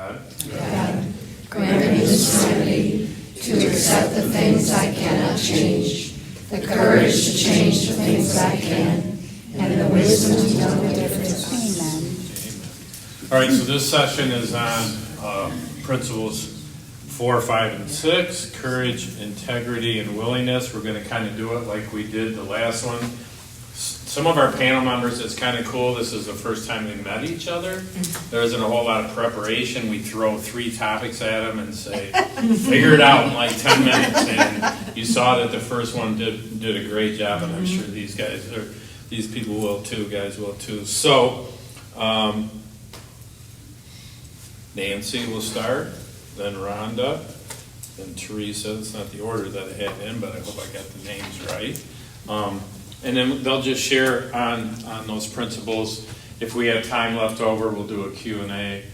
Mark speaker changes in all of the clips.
Speaker 1: God,
Speaker 2: grant me the serenity to accept the things I cannot change, the courage to change the things I can, and the wisdom to know the difference.
Speaker 3: Amen. All right, so this session is on principles 4, 5, and 6, courage, integrity, and willingness. We're going to kind of do it like we did the last one. Some of our panel members, it's kind of cool. This is the first time we met each other. There isn't a whole lot of preparation. We throw 3 topics at them and say, figure it out in like 10 minutes. And you saw that the first one did a great job, and I'm sure these people will too, guys will too. So, Nancy will start, then Rhonda, then Theresa. It's not the order that I had in, but I hope I got the names right. And then they'll just share on those principles. If we have time left over, we'll do a Q&A.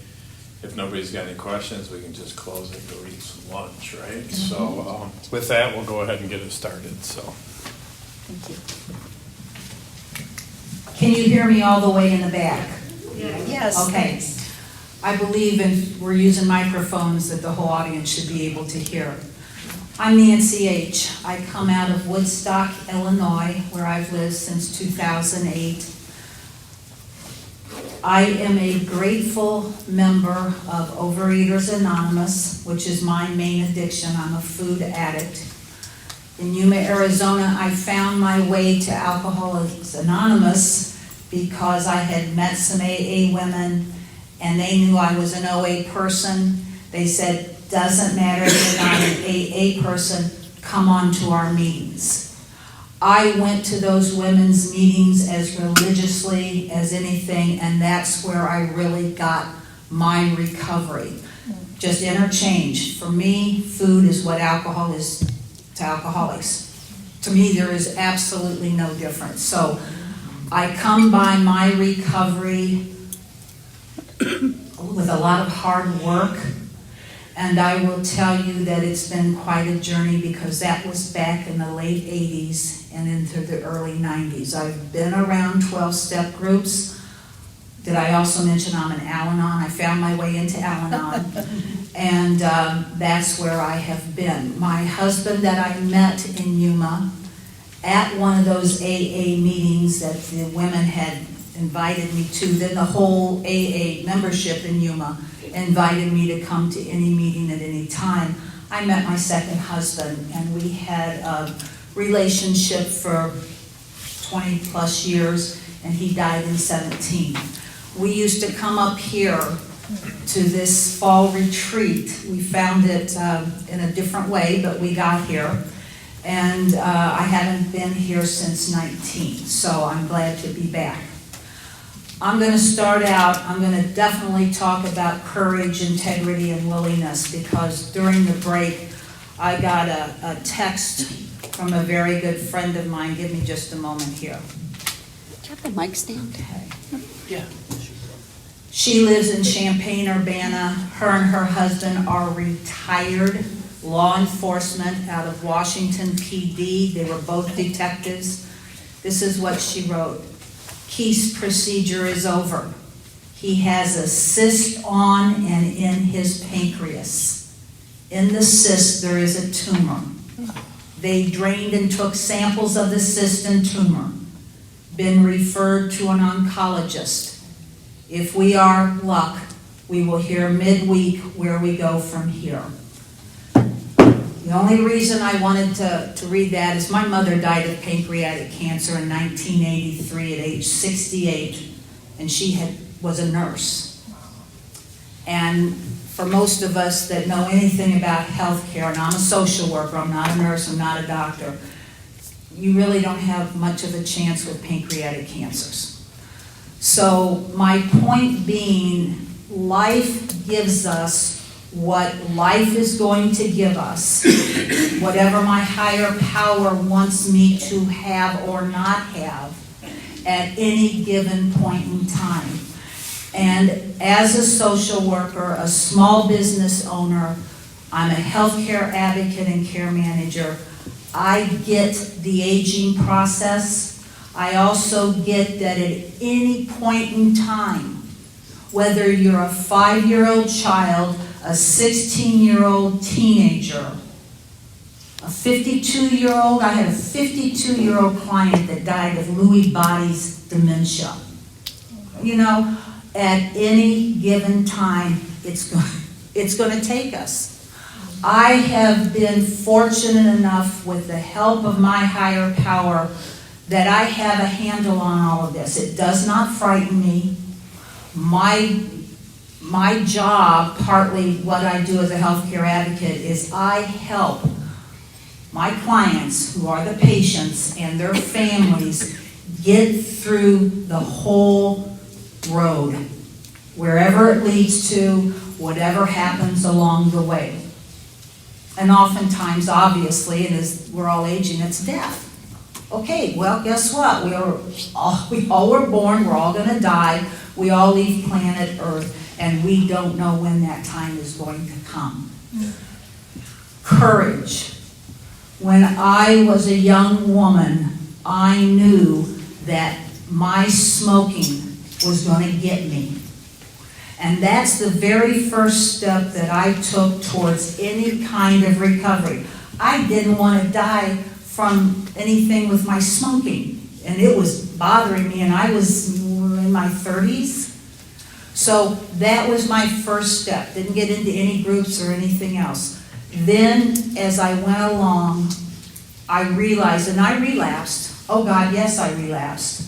Speaker 3: If nobody's got any questions, we can just close and go eat some lunch, right? Mm-hmm. So with that, we'll go ahead and get it started. So,
Speaker 4: thank you. Can you hear me all the way in the back?
Speaker 2: Yes.
Speaker 4: Okay. I believe we're using microphones that the whole audience should be able to hear. I'm Nancy H. I come out of Woodstock, Illinois, where I've lived since 2008. I am a grateful member of Overeaters Anonymous, which is my main addiction. I'm a food addict. In Yuma, Arizona, I found my way to Alcoholics Anonymous because I had met some AA women, and they knew I was an OA person. They said, doesn't matter if you're not an AA person, come on to our meetings. I went to those women's meetings as religiously as anything, and that's where I really got my recovery. Just interchange. For me, food is what alcohol is to alcoholics. To me, there is absolutely no difference. So I come by my recovery with a lot of hard work. And I will tell you that it's been quite a journey because that was back in the late 80s and into the early 90s. I've been around 12-step groups. Did I also mention I'm an Al-Anon? I found my way into Al-Anon. And that's where I have been. My husband that I met in Yuma at one of those AA meetings that the women had invited me to, then the whole AA membership in Yuma invited me to come to any meeting at any time. I met my second husband, and we had a relationship for 20 plus years, and he died in 17. We used to come up here to this fall retreat. We found it in a different way, but we got here. And I haven't been here since 19, so I'm glad to be back. I'm going to start out, I'm going to definitely talk about courage, integrity, and willingness because during the break I got a text from a very good friend of mine. Give me just a moment here.
Speaker 5: Do you have the mic stand?
Speaker 4: Okay.
Speaker 3: yeah.
Speaker 4: She lives in Champaign-Urbana. Her and her husband are retired law enforcement out of Washington PD. They were both detectives. This is what she wrote. Keith's procedure is over. He has a cyst on and in his pancreas. In the cyst, there is a tumor. They drained and took samples of the cyst and tumor. Been referred to an oncologist. If we are luck, we will hear midweek where we go from here. The only reason I wanted to read that is my mother died of pancreatic cancer in 1983 at age 68, and she was a nurse. And for most of us that know anything about healthcare, and I'm a social worker, I'm not a nurse, I'm not a doctor, you really don't have much of a chance with pancreatic cancers. So my point being, life gives us what life is going to give us, whatever my higher power wants me to have or not have at any given point in time. And as a social worker, a small business owner, I'm a healthcare advocate and care manager. I get the aging process. I also get that at any point in time, Whether you're a 5-year-old child, a 16-year-old teenager, a 52-year-old, I had a 52-year-old client that died of Lewy body's dementia. You know, at any given time, it's going to take us. I have been fortunate enough with the help of my higher power that I have a handle on all of this. It does not frighten me. My job, partly what I do as a healthcare advocate, is I help my clients, who are the patients, and their families get through the whole road, wherever it leads to, whatever happens along the way. And oftentimes, obviously, and as we're all aging, it's death. Okay, well, guess what? We all were born, we're all gonna die, we all leave planet Earth, and we don't know when that time is going to come. Courage. When I was a young woman, I knew that my smoking was gonna get me. And that's the very first step that I took towards any kind of recovery. I didn't want to die from anything with my smoking, and it was bothering me, and I was in my 30s. So that was my first step. Didn't get into any groups or anything else. Then, as I went along, I realized, and I relapsed. Oh God, yes, I relapsed.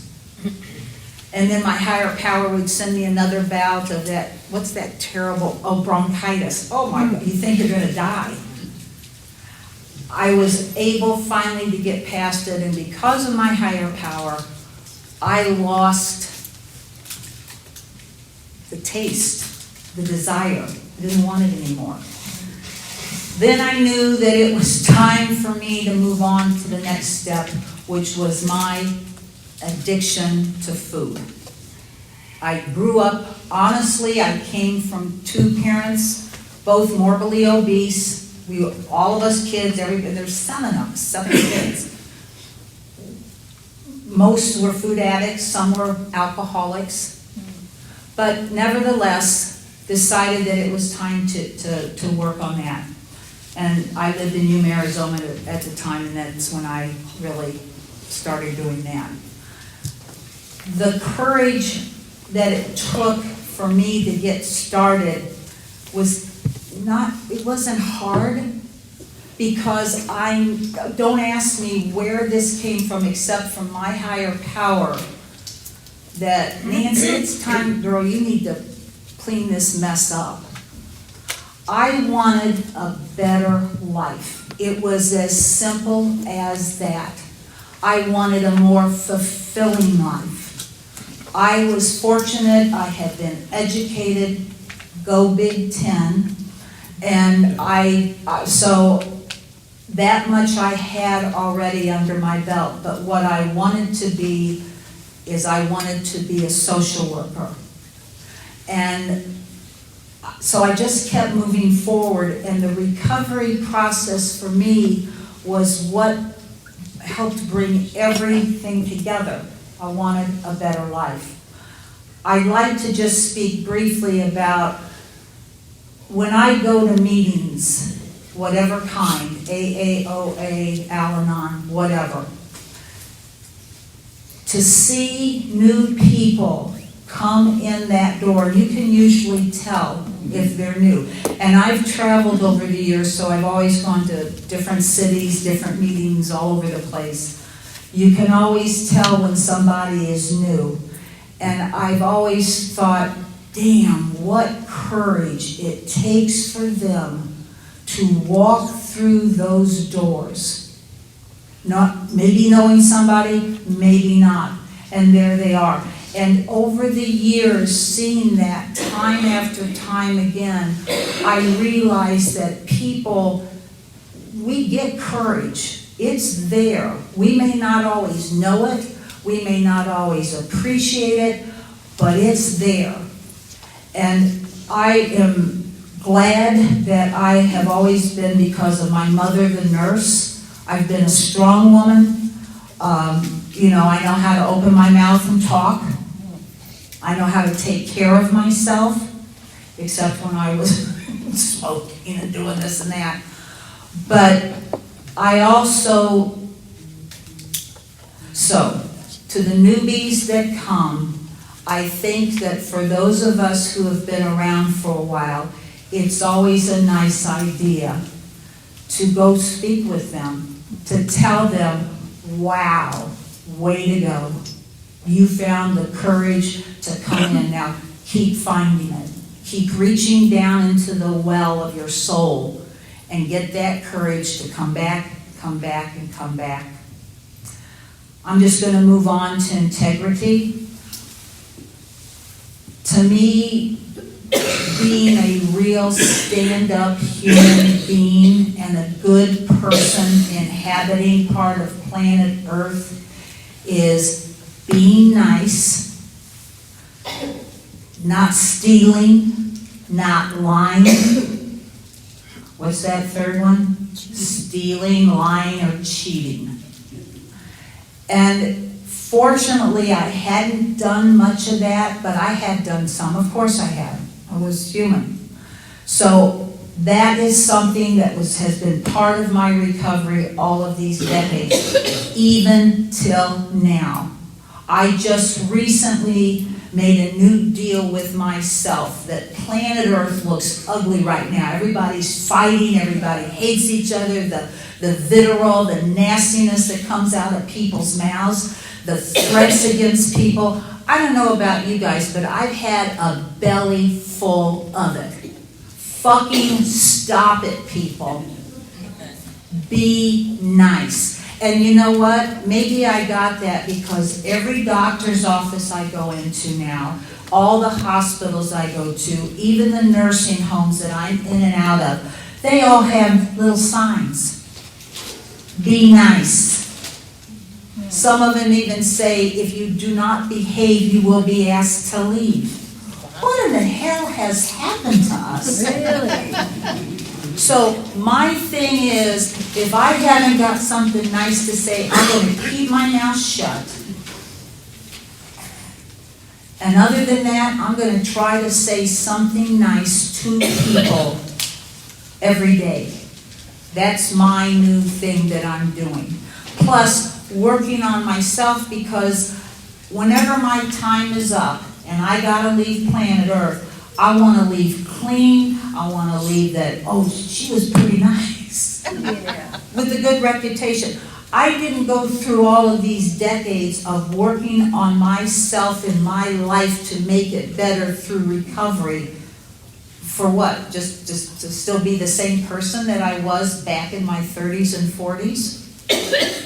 Speaker 4: And then my higher power would send me another bout of that, what's that terrible, bronchitis. Oh my God, you think you're gonna die. I was able finally to get past it, and because of my higher power, I lost the taste, the desire. I didn't want it anymore. Then I knew that it was time for me to move on to the next step, which was my addiction to food. I grew up, honestly, I came from 2 parents, both morbidly obese. All of us kids, there's 7 of us, 7 kids. Most were food addicts, some were alcoholics, but nevertheless decided that it was time to work on that. And I lived in Yuma, Arizona at the time, and that's when I really started doing that. The courage that it took for me to get started it wasn't hard, because don't ask me where this came from except from my higher power, that Nancy, it's time, girl, you need to clean this mess up. I wanted a better life. It was as simple as that. I wanted a more fulfilling life. I was fortunate, I had been educated, go Big Ten, and so that much I had already under my belt. But what I wanted to be is I wanted to be a social worker. And so I just kept moving forward, and the recovery process for me was what helped bring everything together. I wanted a better life. I'd like to just speak briefly about when I go to meetings, whatever kind, AA, OA, Al-Anon, whatever, to see new people come in that door, you can usually tell if they're new. And I've traveled over the years, so I've always gone to different cities, different meetings all over the place. You can always tell when somebody is new. And I've always thought, damn, what courage it takes for them to walk through those doors. Not maybe knowing somebody, maybe not. And there they are. And over the years, seeing that time after time again, I realized that people, we get courage. It's there. We may not always know it. We may not always appreciate it, but it's there. And I am glad that I have always been, because of my mother, the nurse. I've been a strong woman. I know how to open my mouth and talk. I know how to take care of myself, except when I was smoking and doing this and that. But I also, so, to the newbies that come, I think that for those of us who have been around for a while, it's always a nice idea to go speak with them, to tell them, wow, way to go. You found the courage to come in. Now, keep finding it. Keep reaching down into the well of your soul and get that courage to come back, and come back. I'm just going to move on to integrity. To me, being a real stand-up human being and a good person inhabiting part of planet Earth is being nice, not stealing, not lying. What's that third one? Stealing, lying, or cheating. And fortunately, I hadn't done much of that, but I had done some. Of course I had. I was human. So that is something that has been part of my recovery all of these decades, even till now. I just recently made a new deal with myself that planet Earth looks ugly right now. Everybody's fighting, everybody hates each other, the vitriol, the nastiness that comes out of people's mouths, the threats against people. I don't know about you guys, but I've had a belly full of it. Fucking stop it, people. Be nice. And you know what? Maybe I got that because every doctor's office I go into now, all the hospitals I go to, even the nursing homes that I'm in and out of, they all have little signs. Be nice. Some of them even say, if you do not behave, you will be asked to leave. What in the hell has happened to us?
Speaker 2: Really?
Speaker 4: So my thing is, if I haven't got something nice to say, I'm going to keep my mouth shut. And other than that, I'm going to try to say something nice to people every day. That's my new thing that I'm doing. Plus, working on myself, because whenever my time is up and I got to leave planet Earth, I want to leave clean. I want to leave that, oh, she was pretty nice.
Speaker 2: Yeah.
Speaker 4: With a good reputation. I didn't go through all of these decades of working on myself in my life to make it better through recovery. For what? Just to still be the same person that I was back in my 30s and 40s?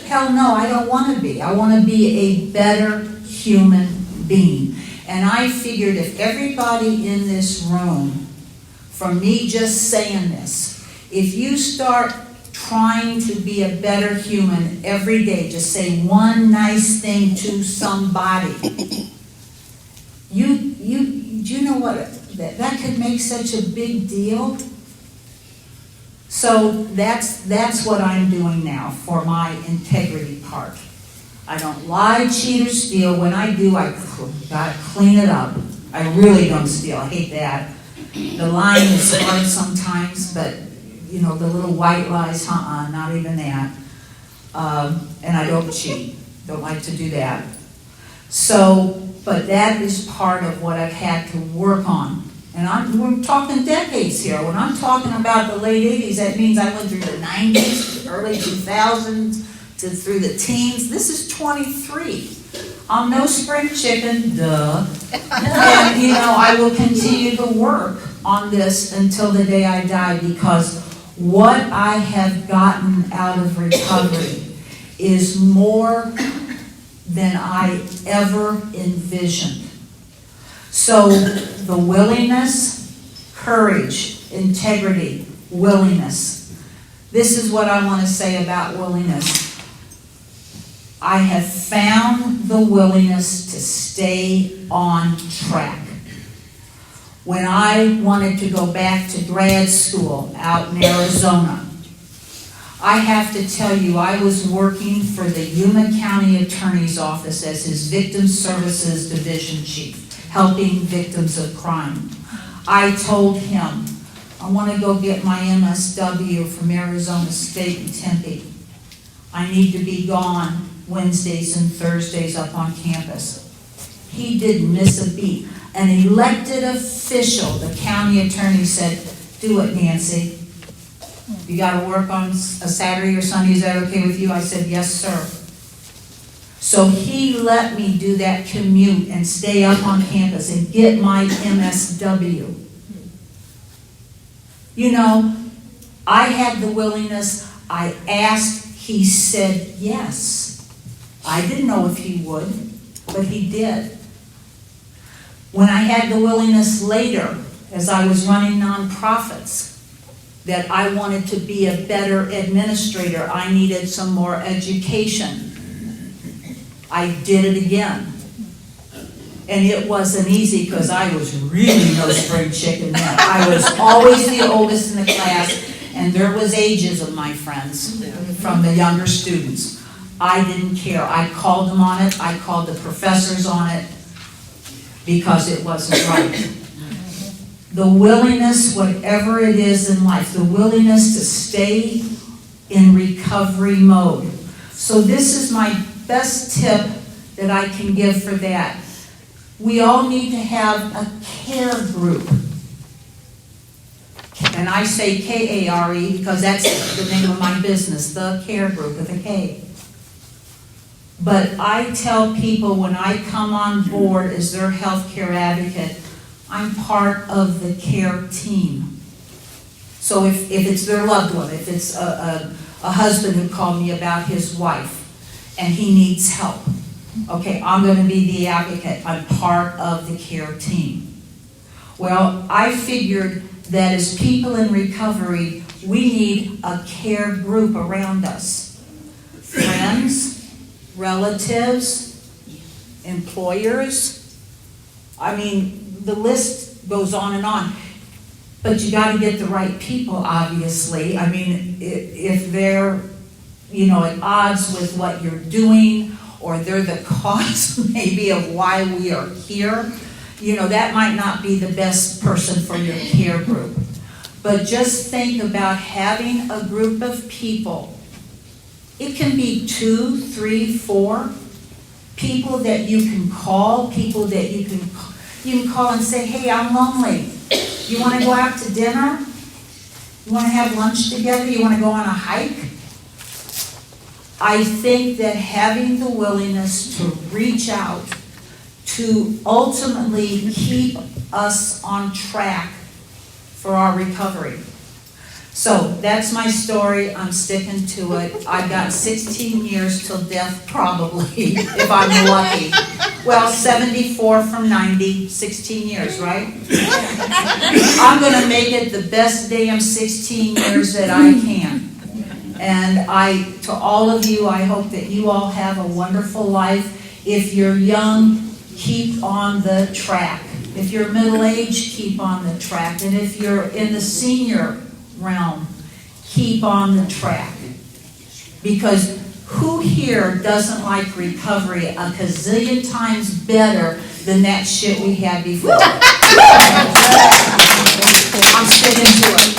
Speaker 4: Hell no, I don't want to be. I want to be a better human being. And I figured if everybody in this room, from me just saying this, if you start trying to be a better human every day, just say one nice thing to somebody, do you know what, that could make such a big deal? So that's what I'm doing now for my integrity part. I don't lie, cheat, or steal. When I do, I gotta clean it up. I really don't steal. I hate that. The lying is hard sometimes, but you know, the little white lies, not even that. And I don't cheat. Don't like to do that. So, but that is part of what I've had to work on. And we're talking decades here. When I'm talking about the late 80s, that means I went through the 90s, the early 2000s, through the teens. This is 23. I'm no spring chicken, duh. And you know, I will continue to work on this until the day I die, because what I have gotten out of recovery is more than I ever envisioned. So the willingness, courage, integrity, willingness. This is what I want to say about willingness. I have found the willingness to stay on track. When I wanted to go back to grad school out in Arizona, I have to tell you, I was working for the Yuma County Attorney's Office as his Victim Services Division Chief. helping victims of crime. I told him, I want to go get my MSW from Arizona State in Tempe. I need to be gone Wednesdays and Thursdays up on campus. He didn't miss a beat. An elected official, the county attorney, said, do it, Nancy. You gotta work on a Saturday or Sunday, is that okay with you? I said, yes, sir. So he let me do that commute and stay up on campus and get my MSW. You know, I had the willingness, I asked, he said yes. I didn't know if he would, but he did. When I had the willingness later, as I was running nonprofits, that I wanted to be a better administrator, I needed some more education. I did it again. And it wasn't easy because I was really no spring chicken then. I was always the oldest in the class, and there was ageism, my friends, from the younger students. I didn't care. I called them on it. I called the professors on it because it wasn't right. The willingness, whatever it is in life, the willingness to stay in recovery mode. So this is my best tip that I can give for that. We all need to have a care group. And I say K-A-R-E because that's the name of my business, the care group with a K. But I tell people when I come on board as their healthcare advocate, I'm part of the care team. So if it's their loved one, if it's a husband who called me about his wife and he needs help, okay, I'm going to be the advocate. I'm part of the care team. Well, I figured that as people in recovery, we need a care group around us. Friends, relatives, employers. I mean, the list goes on and on. But you got to get the right people, obviously. I mean, if they're, at odds with what you're doing, or they're the cause maybe of why we are here, that might not be the best person for your care group. But just think about having a group of people. It can be 2, 3, 4 people that you can call, people that you can call and say, hey, I'm lonely. You want to go out to dinner? You want to have lunch together? You want to go on a hike? I think that having the willingness to reach out to ultimately keep us on track for our recovery. So that's my story. I'm sticking to it. I've got 16 years till death, probably, if I'm lucky. Well, 74 from 90, 16 years, right? I'm going to make it the best damn 16 years that I can. And to all of you, I hope that you all have a wonderful life. If you're young, keep on the track. If you're middle-aged, keep on the track. And if you're in the senior realm, keep on the track. Because who here doesn't like recovery a gazillion times better than that shit we had before? I'm sticking to it.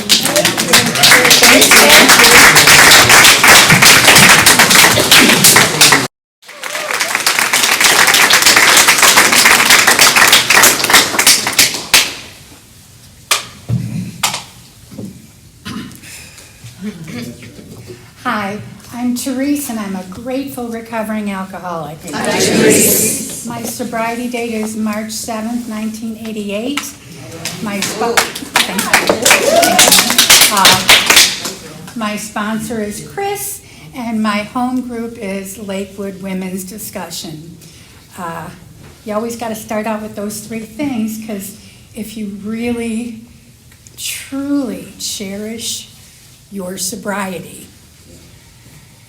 Speaker 1: Hi, I'm Theresa, and I'm a grateful recovering alcoholic.
Speaker 2: Hi, Theresa.
Speaker 1: My sobriety date is March 7th, 1988. My sponsor is Chris, and my home group is Lakewood Women's Discussion. You always got to start out with those 3 things, because if you really, truly cherish your sobriety,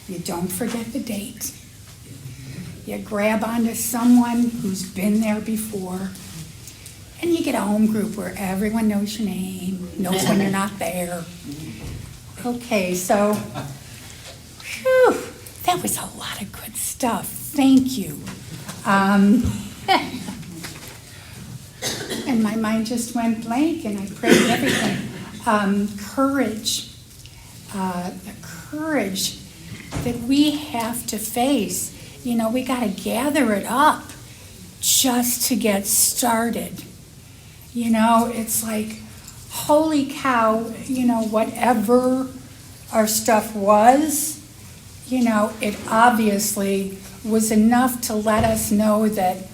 Speaker 1: you don't forget the date. You grab onto someone who's been there before, and you get a home group where everyone knows your name, knows when you're not there. Okay, so, whew, that was a lot of good stuff. Thank you. and my mind just went blank, and I prayed and everything. Courage, the courage that we have to face. You know, we got to gather it up just to get started. You know, it's like, holy cow, you know, whatever our stuff was, you know, it obviously was enough to let us know that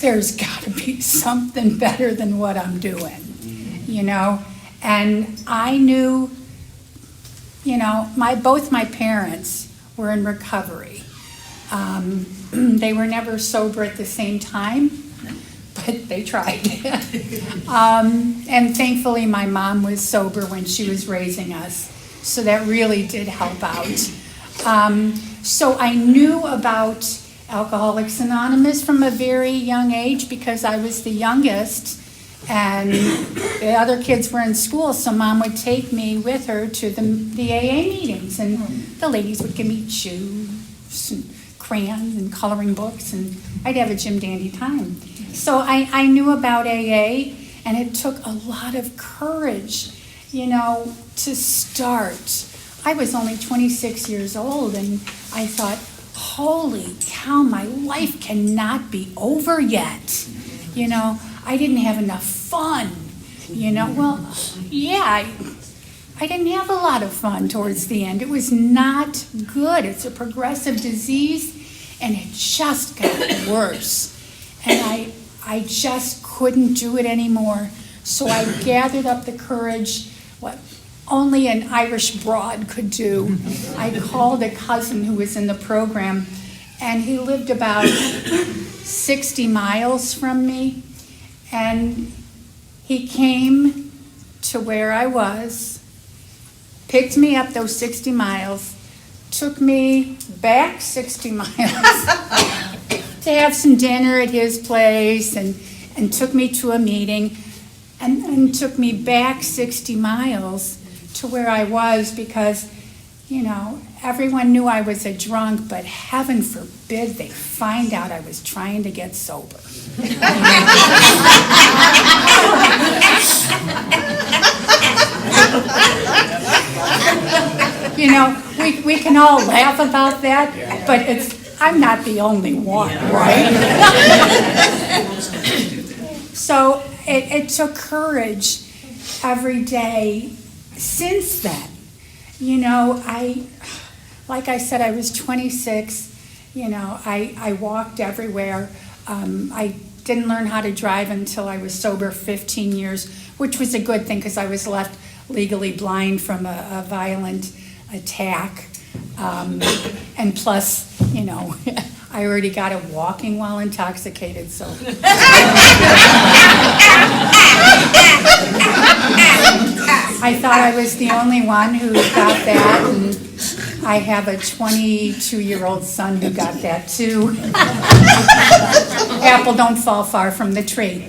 Speaker 1: there's got to be something better than what I'm doing, you know. And I knew, you know, both my parents were in recovery. They were never sober at the same time, but they tried. And thankfully my mom was sober when she was raising us, so that really did help out. So I knew about Alcoholics Anonymous from a very young age because I was the youngest and the other kids were in school, so Mom would take me with her to the AA meetings, and the ladies would give me shoes and crayons and coloring books, and I'd have a Jim Dandy time. So I knew about AA, and it took a lot of courage, you know, to start. I was only 26 years old, and I thought, holy cow, my life cannot be over yet. You know, I didn't have enough fun. You know, well, yeah, I didn't have a lot of fun towards the end. It was not good. It's a progressive disease, and it just got worse. And I just couldn't do it anymore. So I gathered up the courage, what only an Irish broad could do. I called a cousin who was in the program, and he lived about 60 miles from me. And he came to where I was, picked me up those 60 miles, took me back 60 miles to have some dinner at his place, and took me to a meeting, and took me back 60 miles to where I was because, you know, everyone knew I was a drunk, but heaven forbid they find out I was trying to get sober. You know, we can all laugh about that, but I'm not the only one, right? So it took courage every day since then. You know, like I said, I was 26. You know, I walked everywhere. I didn't learn how to drive until I was sober 15 years, which was a good thing because I was left legally blind from a violent attack. And plus, you know, I already got it walking while intoxicated, so. I thought I was the only one who got that, and I have a 22-year-old son who got that too. Apple don't fall far from the tree.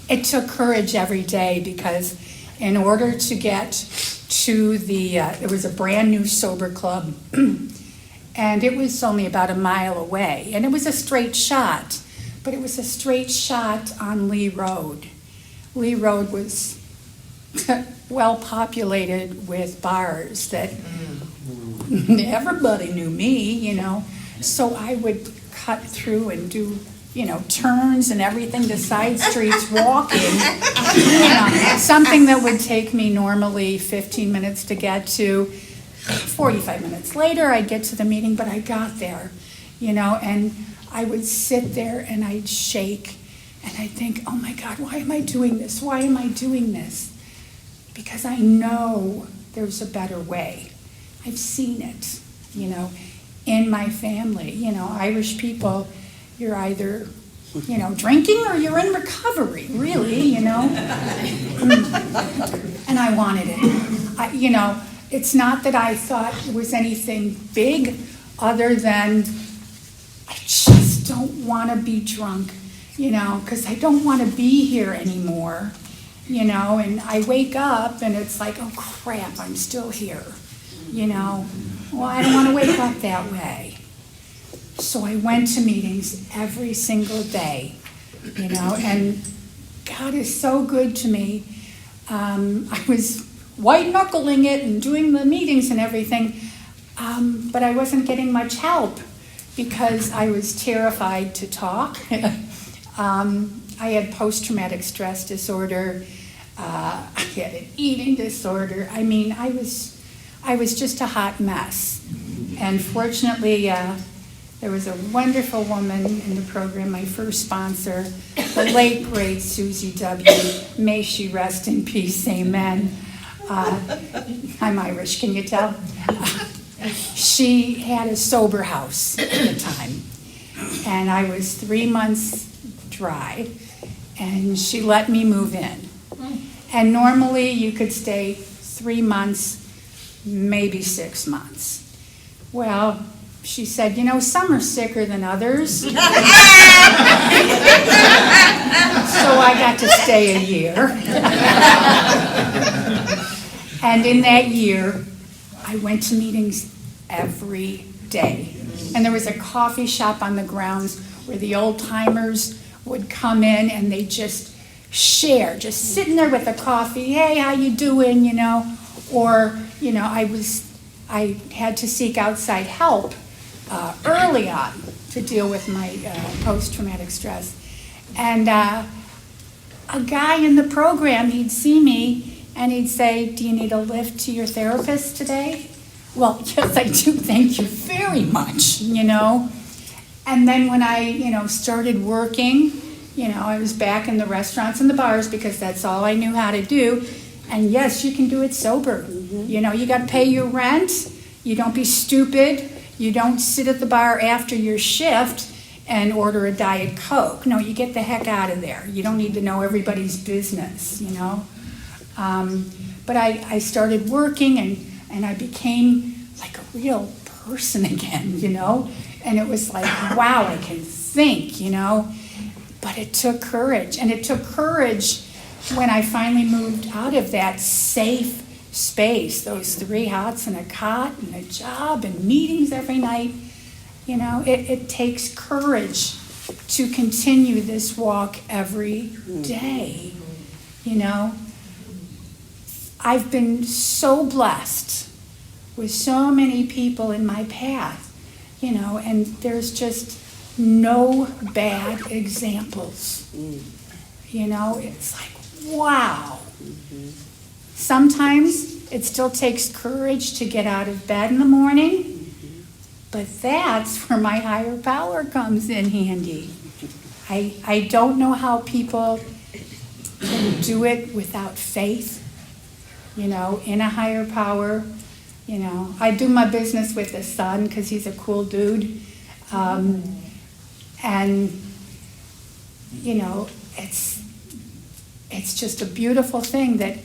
Speaker 1: It took courage every day because in order to get to there was a brand new sober club, and it was only about a mile away, and it was a straight shot, but it was a straight shot on Lee Road. Lee Road was well populated with bars that everybody knew me, you know, so I would cut through and do, you know, turns and everything to side streets walking, you know, something that would take me normally 15 minutes to get to. 45 minutes later, I'd get to the meeting, but I got there, you know, and I would sit there and I'd shake and I'd think, oh my God, why am I doing this? Why am I doing this? Because I know there's a better way. I've seen it, you know, in my family. You know, Irish people, you're either, you know, drinking or you're in recovery, really, you know. And I wanted it. You know, it's not that I thought it was anything big other than I just don't want to be drunk, you know, because I don't want to be here anymore, you know, and I wake up and it's like, oh crap, I'm still here, you know. Well, I don't want to wake up that way. So I went to meetings every single day and God is so good to me. I was white-knuckling it and doing the meetings and everything, but I wasn't getting much help because I was terrified to talk. I had post-traumatic stress disorder. I had an eating disorder. I mean, I was just a hot mess. And fortunately, there was a wonderful woman in the program, my first sponsor, the late, great Susie W. May she rest in peace, amen. I'm Irish, can you tell? She had a sober house at the time. And I was 3 months dry, and she let me move in. And normally you could stay 3 months, maybe 6 months. Well, she said, some are sicker than others. So I got to stay a year. And in that year, I went to meetings every day. And there was a coffee shop on the grounds where the old timers would come in and they just share, just sitting there with a coffee, hey, how you doing, Or, I had to seek outside help early on to deal with my post-traumatic stress. And a guy in the program, he'd see me and he'd say, do you need a lift to your therapist today? Well, yes, I do, thank you very much, And then when I, started working, I was back in the restaurants and the bars because that's all I knew how to do. And yes, you can do it sober. You got to pay your rent. You don't be stupid. You don't sit at the bar after your shift and order a Diet Coke. No, you get the heck out of there. You don't need to know everybody's business, But I started working and I became like a real person again, And it was like, wow, I can think, But it took courage. And it took courage when I finally moved out of that safe space, those 3 hots and a cot and a job and meetings every night. It takes courage to continue this walk every day. I've been so blessed with so many people in my path, and there's just no bad examples. It's like, wow. Sometimes it still takes courage to get out of bed in the morning, but that's where my higher power comes in handy. I don't know how people can do it without faith, in a higher power. I do my business with the son because he's a cool dude. And, it's just a beautiful thing that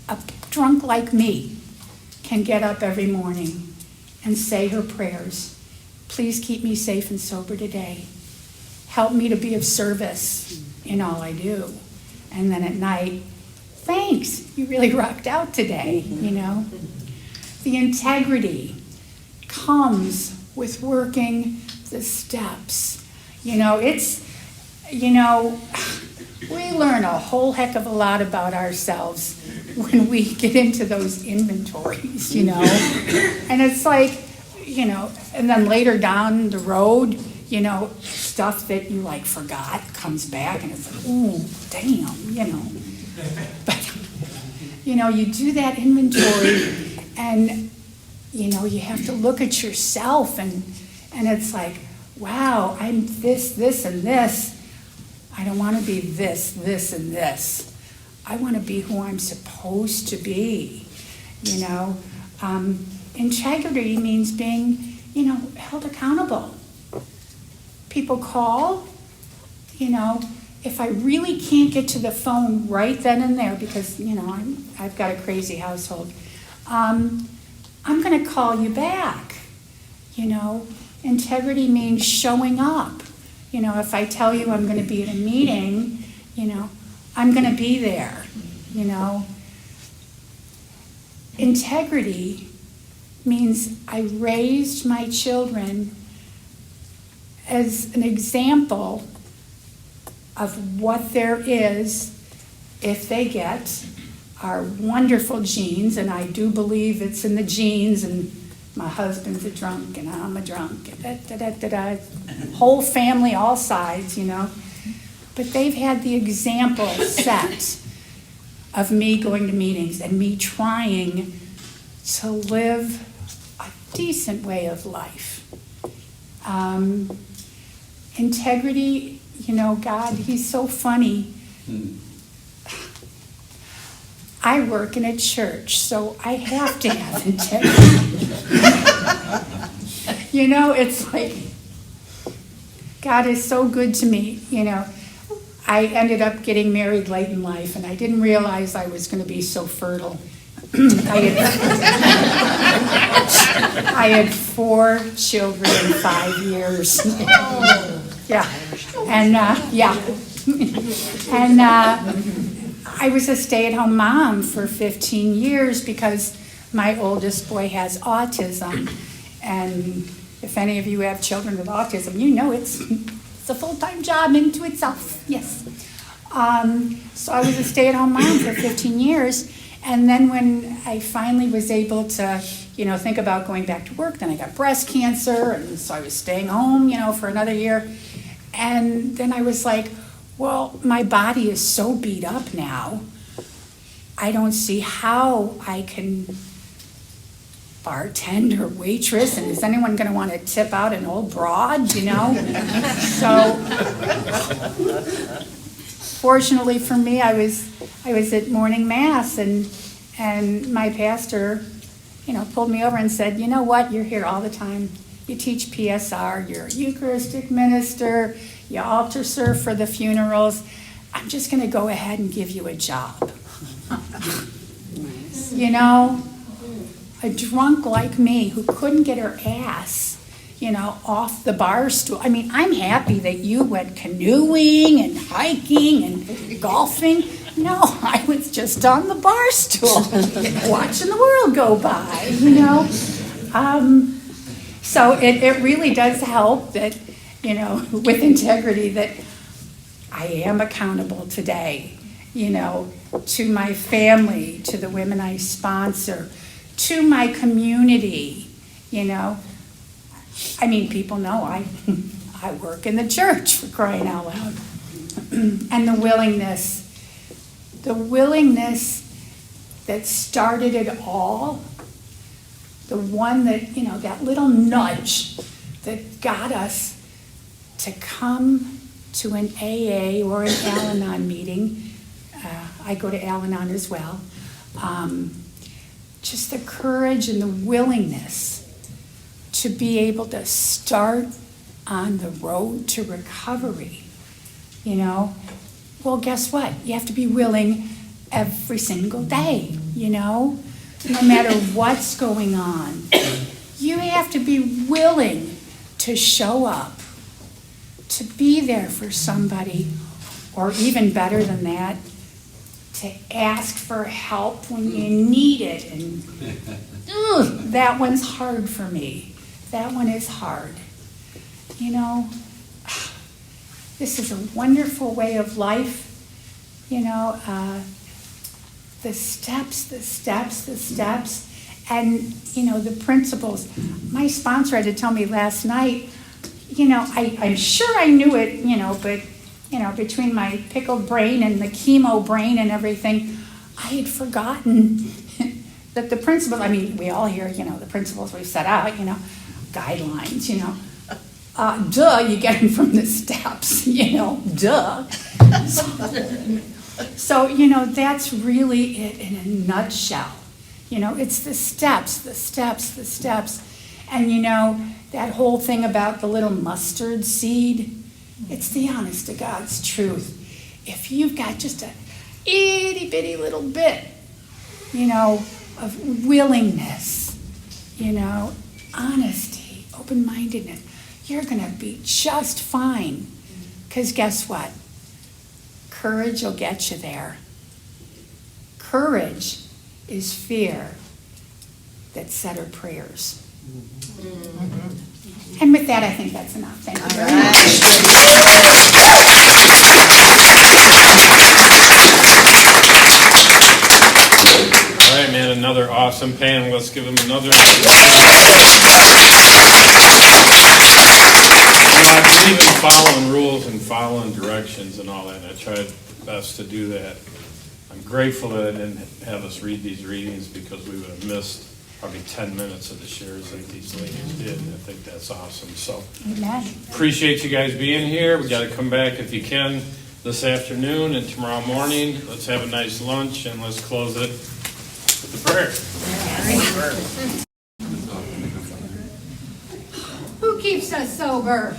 Speaker 1: a drunk like me can get up every morning and say her prayers. Please keep me safe and sober today. Help me to be of service in all I do. And then at night, thanks, you really rocked out today, The integrity comes with working the steps. We learn a whole heck of a lot about ourselves when we get into those inventories, And it's like, and then later down the road, stuff that you forgot comes back and it's like, ooh, damn, But, you do that inventory and, you have to look at yourself and it's like, wow, I'm this, and this. I don't want to be this, and this. I want to be who I'm supposed to be, Integrity means being, held accountable. People call, if I really can't get to the phone right then and there because, I've got a crazy household, I'm going to call you back, Integrity means showing up. If I tell you I'm going to be at a meeting, I'm going to be there, Integrity means I raised my children as an example of what there is if they get our wonderful genes, and I do believe it's in the genes, and my husband's a drunk, and I'm a drunk, and whole family, all sides, you know. But they've had the example set of me going to meetings and me trying to live a decent way of life. Integrity, you know, God, He's so funny. I work in a church, so I have to have integrity. You know, it's like, God is so good to me, you know. I ended up getting married late in life, and I didn't realize I was going to be so fertile. I had 4 children in 5 years. Yeah, and and I was a stay-at-home mom for 15 years because my oldest boy has autism, and if any of you have children with autism, you know it's a full-time job into itself. Yes. So I was a stay-at-home mom for 15 years, and then when I finally was able to, you know, think about going back to work, then I got breast cancer, and so I was staying home, you know, for another year. And then I was like, well, my body is so beat up now, I don't see how I can bartend or waitress, and is anyone going to want to tip out an old broad, you know? So, fortunately for me, I was at morning mass, and my pastor, you know, pulled me over and said, you know what, you're here all the time. You teach PSR, you're a Eucharistic minister, you altar serve for the funerals. I'm just going to go ahead and give you a job. You know, a drunk like me who couldn't get her ass, you know, off the bar stool. I mean, I'm happy that you went canoeing and hiking and golfing. No, I was just on the bar stool watching the world go by, you know. So it really does help that, you know, with integrity, that I am accountable today, you know, to my family, to the women I sponsor, to my community, you know. I mean, people know I work in the church, for crying out loud. And the willingness that started it all, the one that, you know, that little nudge that got us to come to an AA or an Al-Anon meeting. I go to Al-Anon as well. Just the courage and the willingness to be able to start on the road to recovery, you know. Well, guess what? You have to be willing every single day, you know, no matter what's going on. You have to be willing to show up, to be there for somebody, or even better than that, to ask for help when you need it. And that one's hard for me. That one is hard. You know, this is a wonderful way of life. You know, the steps, and, you know, the principles. My sponsor had to tell me last night, you know, I'm sure I knew it, you know, but, you know, between my pickled brain and the chemo brain and everything, I had forgotten that the principles, I mean, we all hear, you know, the principles we've set out, you know, guidelines, you know. You get them from the steps, you know, duh. So, you know, that's really it in a nutshell. You know, it's the steps. And, you know, that whole thing about the little mustard seed, it's the honest to God's truth. If you've got just a itty bitty little bit, you know, of willingness, you know, honesty, open-mindedness, you're going to be just fine. Because guess what? Courage will get you there. Courage is fear that said our prayers. And with that, I think that's enough. Thank you very much.
Speaker 3: awesome panelists. Give them another. I believe in following rules and following directions and all that, and I tried best to do that. I'm grateful that I didn't have us read these readings because we would have missed probably 10 minutes of the shares that these ladies did, and I think that's awesome. So
Speaker 1: Amen.
Speaker 3: appreciate you guys being here. We got to come back if you can this afternoon and tomorrow morning. Let's have a nice lunch and let's close it with the prayer.
Speaker 1: Who keeps us sober?